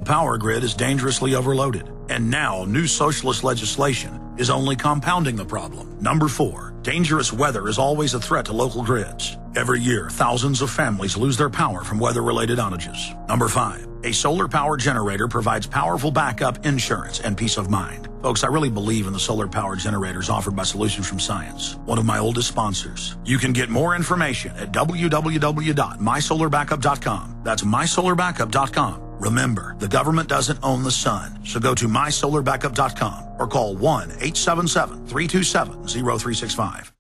The power grid is dangerously overloaded, and now new socialist legislation is only compounding the problem. Number 4, dangerous weather is always a threat to local grids. Every year, thousands of families lose their power from weather-related outages. Number 5, a solar power generator provides powerful backup insurance and peace of mind. Folks, I really believe in the solar power generators offered by Solutions from Science, one of my oldest sponsors. You can get more information at www.mysolarbackup.com. That's mysolarbackup.com. Remember, the government doesn't own the sun, so go to mysolarbackup.com or call 1-877-327-0365.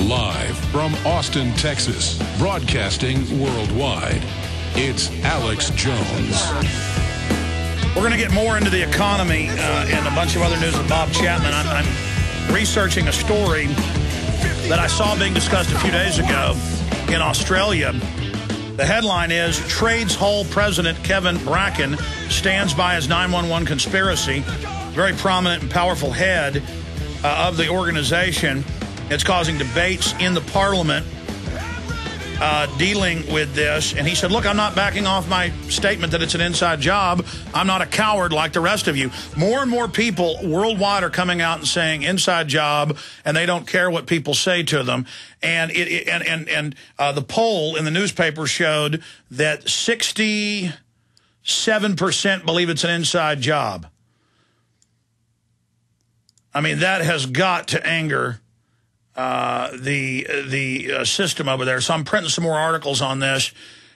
Live from Austin, Texas, broadcasting worldwide, it's Alex Jones. We're going to get more into the economy and a bunch of other news with Bob Chapman. I'm researching a story that I saw being discussed a few days ago in Australia. The headline is, Trades Hall President Kevin Bracken stands by his 9/11 conspiracy. Very prominent and powerful head of the organization. It's causing debates in the parliament dealing with this. And he said, look, I'm not backing off my statement that it's an inside job. I'm not a coward like the rest of you. More and more people worldwide are coming out and saying inside job, and they don't care what people say to them. And the poll in the newspaper showed that 67% believe it's an inside job. I mean, that has got to anger the system over there. So I'm printing some more articles on this,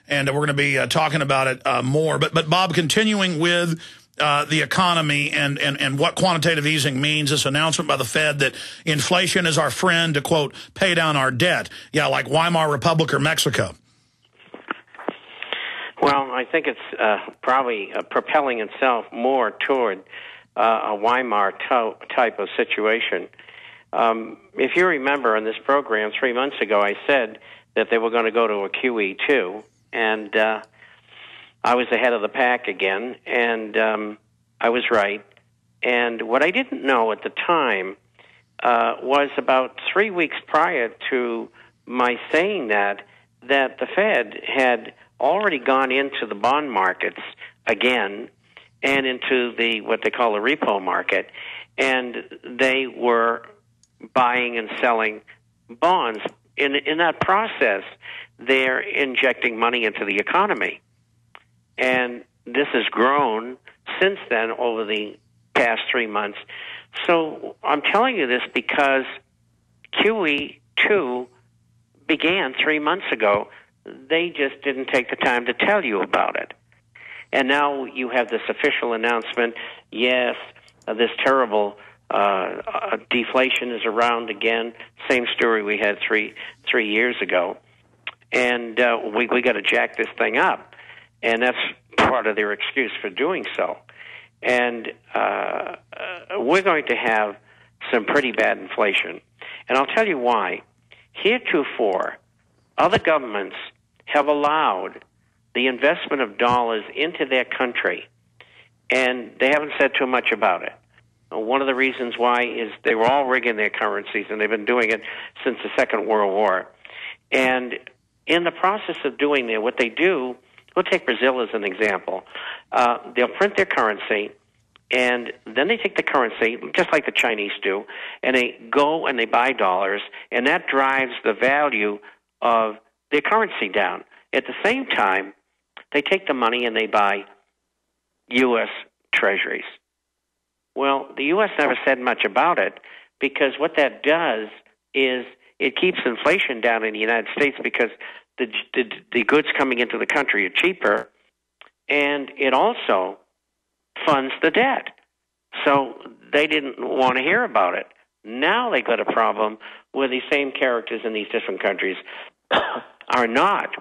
and we're going to be talking about it more. But Bob, continuing with the economy and what quantitative easing means, this announcement by the Fed that inflation is our friend to, quote, pay down our debt. Yeah, like Weimar Republic or Mexico. Well, I think it's probably propelling itself more toward a Weimar type of situation. If you remember in this program 3 months ago, I said that they were going to go to a QE2, and I was ahead of the pack again, and I was right. And what I didn't know at the time was about 3 weeks prior to my saying that the Fed had already gone into the bond markets again and into the what they call the repo market, and they were buying and selling bonds. In that process, they're injecting money into the economy. And this has grown since then over the past 3 months. So I'm telling you this because QE2 began 3 months ago. They just didn't take the time to tell you about it. And now you have this official announcement, yes, this terrible deflation is around again. Same story we had three years ago, and we got to jack this thing up, and that's part of their excuse for doing so. And we're going to have some pretty bad inflation, and I'll tell you why. Heretofore, other governments have allowed the investment of dollars into their country, and they haven't said too much about it. One of the reasons why is they were all rigging their currencies, and they've been doing it since the Second World War. And in the process of doing that, what they do, we'll take Brazil as an example. They'll print their currency, and then they take the currency, just like the Chinese do, and they go and they buy dollars, and that drives the value of their currency down. At the same time, they take the money and they buy U.S. treasuries. Well, the U.S. never said much about it because what that does is it keeps inflation down in the United States because the goods coming into the country are cheaper, and it also funds the debt. So they didn't want to hear about it. Now they got a problem where these same characters in these different countries are not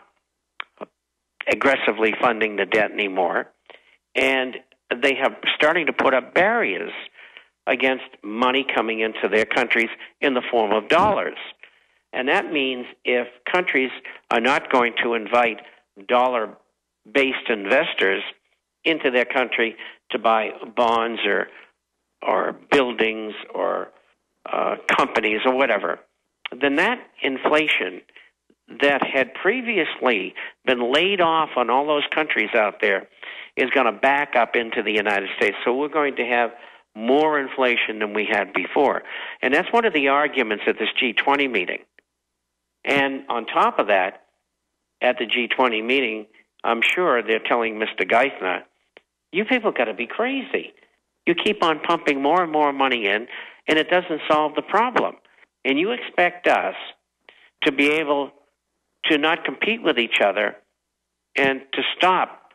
aggressively funding the debt anymore, and they have starting to put up barriers against money coming into their countries in the form of dollars. And that means if countries are not going to invite dollar based investors into their country to buy bonds or buildings or companies or whatever, then that inflation that had previously been laid off on all those countries out there is going to back up into the United States. So we're going to have more inflation than we had before. And that's one of the arguments at this G20 meeting. And on top of that, at the G20 meeting, I'm sure they're telling Mr. Geithner, you people got to be crazy. You keep on pumping more and more money in, and it doesn't solve the problem. And you expect us to be able to not compete with each other and to stop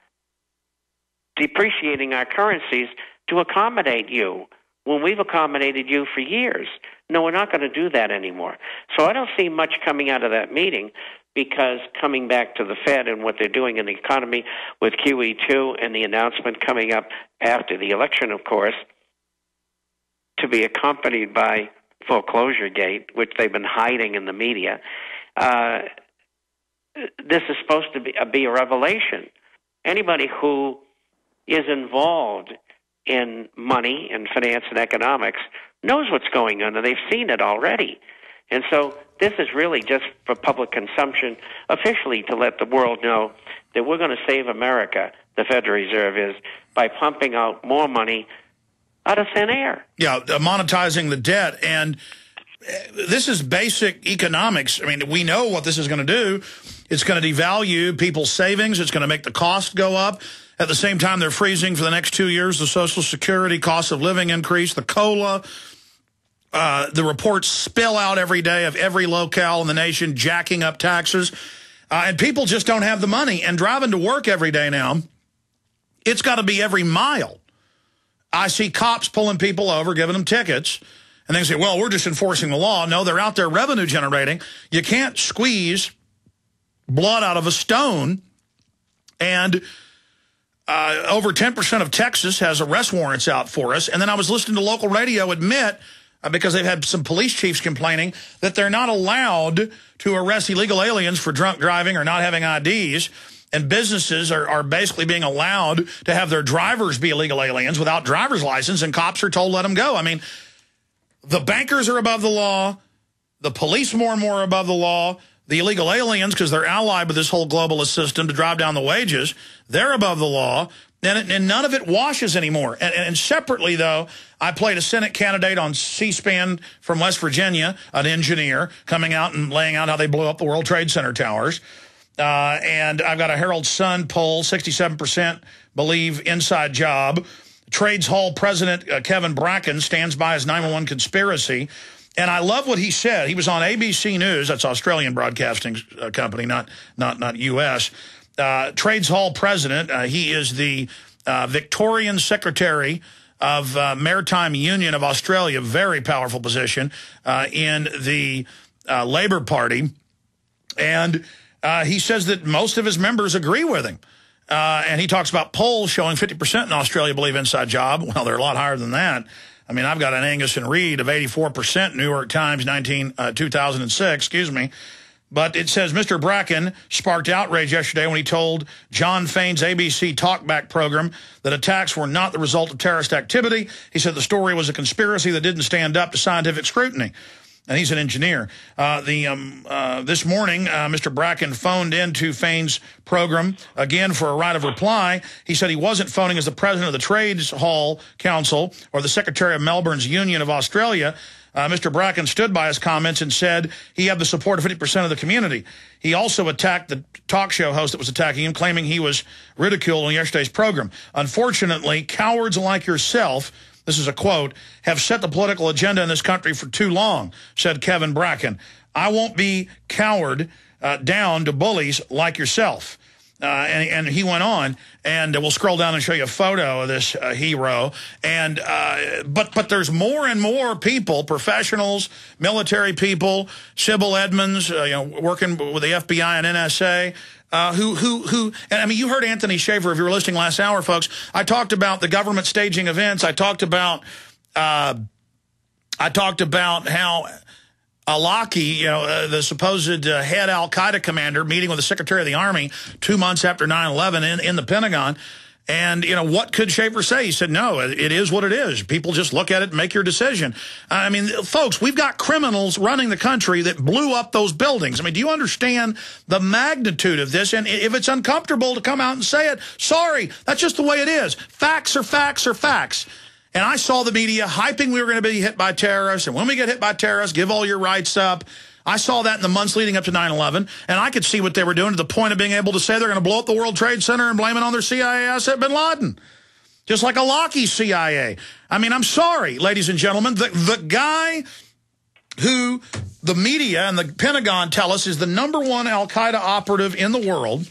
depreciating our currencies to accommodate you when we've accommodated you for years. No, we're not going to do that anymore. So I don't see much coming out of that meeting, because coming back to the Fed and what they're doing in the economy with QE2 and the announcement coming up after the election, of course, to be accompanied by foreclosure gate, which they've been hiding in the media, this is supposed to be a revelation. Anybody who is involved in money and finance and economics knows what's going on, and they've seen it already. And so this is really just for public consumption, officially to let the world know that we're going to save America, the Federal Reserve is, by pumping out more money out of thin air. Yeah, monetizing the debt. And this is basic economics. I mean, we know what this is going to do. It's going to devalue people's savings. It's going to make the cost go up. At the same time, they're freezing for the next 2 years the Social Security, cost of living increase, the COLA. The reports spill out every day of every locale in the nation jacking up taxes. And people just don't have the money. And driving to work every day now, it's got to be every mile. I see cops pulling people over, giving them tickets. And they say, well, we're just enforcing the law. No, they're out there revenue generating. You can't squeeze blood out of a stone. And over 10% of Texas has arrest warrants out for us. And then I was listening to local radio admit, because they've had some police chiefs complaining, that they're not allowed to arrest illegal aliens for drunk driving or not having IDs. And businesses are basically being allowed to have their drivers be illegal aliens without driver's license, and cops are told let them go. I mean, the bankers are above the law. The police more and more above the law. The illegal aliens, because they're allied with this whole globalist system to drive down the wages, they're above the law. And none of it washes anymore. And separately, though, I played a Senate candidate on C-SPAN from West Virginia, an engineer, coming out and laying out how they blew up the World Trade Center towers. And I've got a Herald Sun poll, 67% believe inside job. Trades Hall President Kevin Bracken stands by his 9/11 conspiracy. And I love what he said. He was on ABC News. That's Australian broadcasting company, not U.S., Trades Hall President. He is the Victorian Secretary of Maritime Union of Australia, very powerful position in the Labour Party. And he says that most of his members agree with him. And he talks about polls showing 50% in Australia believe inside job. Well, they're a lot higher than that. I mean, I've got an Angus and Reid of 84%, New York Times, 2006, excuse me. But it says Mr. Bracken sparked outrage yesterday when he told John Fain's ABC Talkback program that attacks were not the result of terrorist activity. He said the story was a conspiracy that didn't stand up to scientific scrutiny. And he's an engineer. This morning, Mr. Bracken phoned into Fain's program again for a right of reply. He said he wasn't phoning as the president of the Trades Hall Council or the secretary of Melbourne's Union of Australia. Mr. Bracken stood by his comments and said he had the support of 50% of the community. He also attacked the talk show host that was attacking him, claiming he was ridiculed on yesterday's program. Unfortunately, cowards like yourself, this is a quote, have set the political agenda in this country for too long, said Kevin Bracken. I won't be cowered down to bullies like yourself. And he went on, and we'll scroll down and show you a photo of this hero. And but there's more and more people, professionals, military people, Sybil Edmonds, working with the FBI and NSA, and I mean, you heard Anthony Shaffer if you were listening last hour, folks. I talked about the government staging events. I talked about how al-Awlaki, the supposed head al-Qaeda commander, meeting with the Secretary of the Army 2 months after 9/11 in the Pentagon. And, what could Shaffer say? He said, no, it is what it is. People just look at it and make your decision. I mean, folks, we've got criminals running the country that blew up those buildings. I mean, do you understand the magnitude of this? And if it's uncomfortable to come out and say it, sorry, that's just the way it is. Facts are facts are facts. And I saw the media hyping we were going to be hit by terrorists. And when we get hit by terrorists, give all your rights up. I saw that in the months leading up to 9/11, and I could see what they were doing to the point of being able to say they're going to blow up the World Trade Center and blame it on their CIA asset, bin Laden. Just like al-Awlaki CIA. I mean, I'm sorry, ladies and gentlemen. The guy who the media and the Pentagon tell us is the #1 al-Qaeda operative in the world,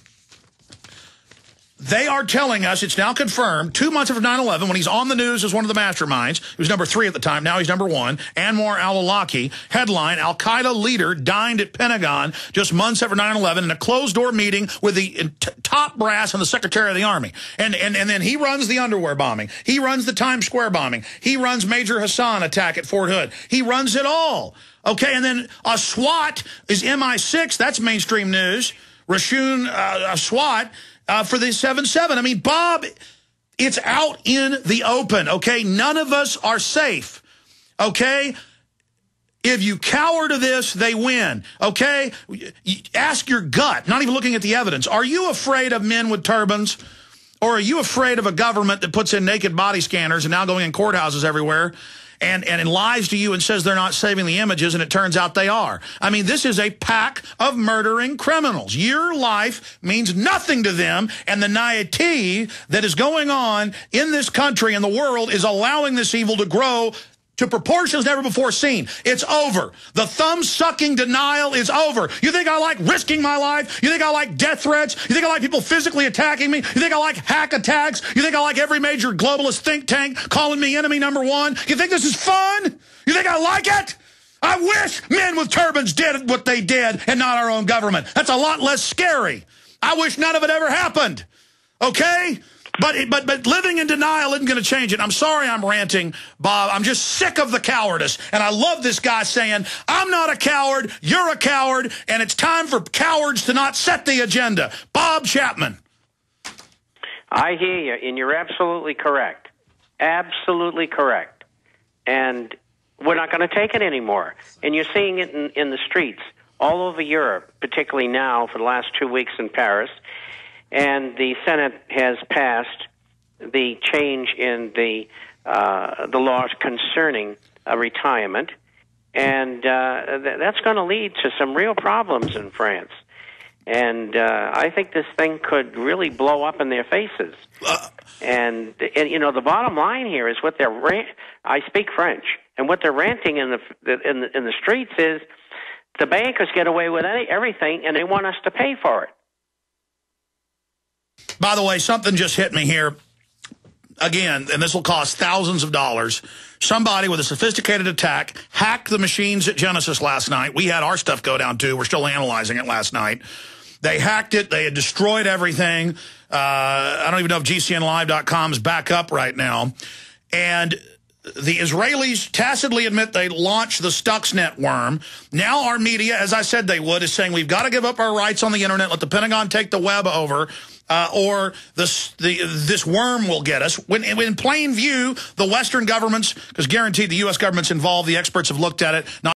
they are telling us, it's now confirmed, 2 months after 9/11, when he's on the news as one of the masterminds, he was #3 at the time, now he's #1, Anwar al-Awlaki, headline, Al-Qaeda leader dined at Pentagon just months after 9/11 in a closed-door meeting with the top brass and the Secretary of the Army. And then he runs the underwear bombing. He runs the Times Square bombing. He runs Major Hassan attack at Fort Hood. He runs it all. Okay, and then a SWAT is MI6, that's mainstream news, Rashun SWAT, for the 7/7. I mean, Bob, it's out in the open, okay? None of us are safe, okay? If you cower to this, they win, okay? Ask your gut, not even looking at the evidence. Are you afraid of men with turbans? Or are you afraid of a government that puts in naked body scanners and now going in courthouses everywhere and lies to you and says they're not saving the images, and it turns out they are? I mean, this is a pack of murdering criminals. Your life means nothing to them, and the naivety that is going on in this country and the world is allowing this evil to grow to proportions never before seen. It's over. The thumb-sucking denial is over. You think I like risking my life? You think I like death threats? You think I like people physically attacking me? You think I like hack attacks? You think I like every major globalist think tank calling me enemy #1? You think this is fun? You think I like it? I wish men with turbans did what they did and not our own government. That's a lot less scary. I wish none of it ever happened. Okay? But living in denial isn't going to change it. I'm sorry I'm ranting, Bob. I'm just sick of the cowardice. And I love this guy saying, I'm not a coward, you're a coward, and it's time for cowards to not set the agenda. Bob Chapman. I hear you, and you're absolutely correct. Absolutely correct. And we're not going to take it anymore. And you're seeing it in the streets all over Europe, particularly now for the last 2 weeks in Paris. And the Senate has passed the change in the laws concerning retirement, and that's going to lead to some real problems in France. And I think this thing could really blow up in their faces. And the bottom line here is what they're I speak French, and what they're ranting in the streets is the bankers get away with everything, and they want us to pay for it. By the way, something just hit me here. Again, and this will cost thousands of dollars. Somebody with a sophisticated attack hacked the machines at Genesis last night. We had our stuff go down, too. We're still analyzing it last night. They hacked it. They had destroyed everything. I don't even know if GCNlive.com is back up right now. And the Israelis tacitly admit they launched the Stuxnet worm. Now our media, as I said they would, is saying we've got to give up our rights on the Internet, let the Pentagon take the web over, or this worm will get us. When in plain view, the Western governments, because guaranteed the U.S. government's involved, the experts have looked at it, not